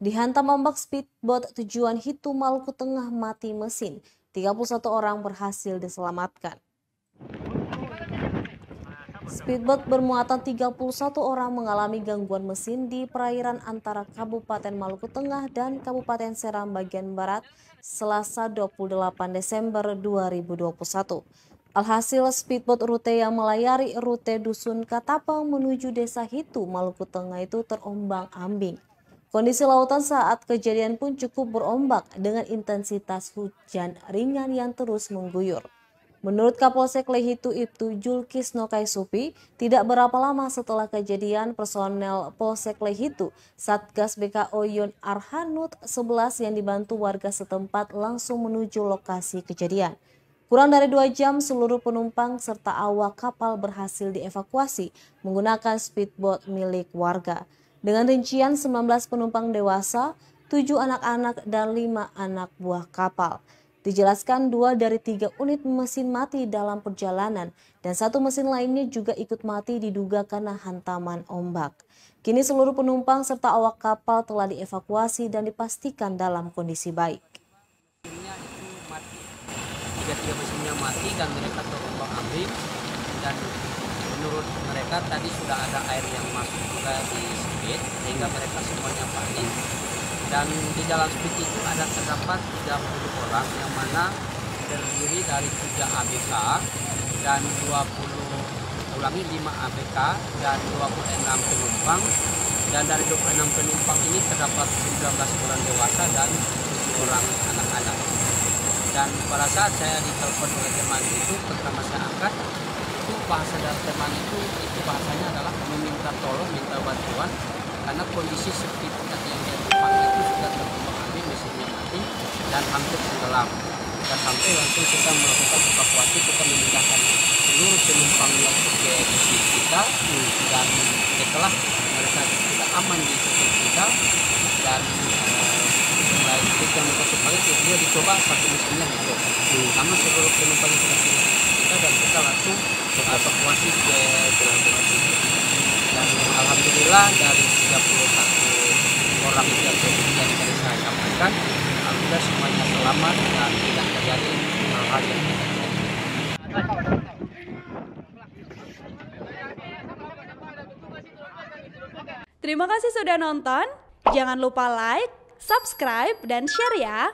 Dihantam ombak speedboat tujuan Hitu Maluku Tengah mati mesin. 31 orang berhasil diselamatkan. Speedboat bermuatan 31 orang mengalami gangguan mesin di perairan antara Kabupaten Maluku Tengah dan Kabupaten Seram bagian Barat Selasa 28 Desember 2021. Alhasil speedboat rute yang melayari rute Dusun Katapang menuju Desa Hitu Maluku Tengah itu terombang-ambing. Kondisi lautan saat kejadian pun cukup berombak dengan intensitas hujan ringan yang terus mengguyur. Menurut Kapolsek Lehitu Ibtu Julkisno Kaisupi, tidak berapa lama setelah kejadian personel Polsek Lehitu, Satgas BKO Yon Arhanut 11 yang dibantu warga setempat langsung menuju lokasi kejadian. Kurang dari 2 jam seluruh penumpang serta awak kapal berhasil dievakuasi menggunakan speedboat milik warga. Dengan rincian 19 penumpang dewasa, 7 anak-anak dan 5 anak buah kapal. Dijelaskan 2 dari 3 unit mesin mati dalam perjalanan dan 1 mesin lainnya juga ikut mati diduga karena hantaman ombak. Kini seluruh penumpang serta awak kapal telah dievakuasi dan dipastikan dalam kondisi baik. Tiga mesinnya mati dan mereka terombang-ambing, dan menurut mereka tadi sudah ada air yang masuk juga di speed sehingga mereka semuanya panik. Dan di dalam speed itu terdapat 30 orang yang mana terdiri dari 3 ABK dan 5 ABK dan 26 penumpang. Dan dari 26 penumpang ini terdapat 19 orang dewasa dan 7 orang anak-anak. Dan pada saat saya ditelepon oleh teman itu, pertama saya angkat, itu bahasa dari teman itu bahasanya adalah meminta tolong, minta bantuan, karena kondisi seperti yang dia tumpangi itu sudah terombang-ambing, mesinnya mati dan hampir tenggelam. Dan sampai langsung kita melakukan evakuasi, kita memindahkan seluruh penumpang yang ke speed kita, dan setelah mereka sudah aman di speed kita dan speed yang mereka tumpangi itu dia dicoba satu mesinnya hidup. Sama seluruh penumpang yang sudah kita dan kita langsung evakuasi ke pelabuhan. Dan alhamdulillah dari 31 orang yang tadi saya sampaikan, alhamdulillah semuanya selamat dan tidak terjadi hal-hal yang tidak terjadi. Terima kasih sudah nonton. Jangan lupa like, subscribe, dan share ya.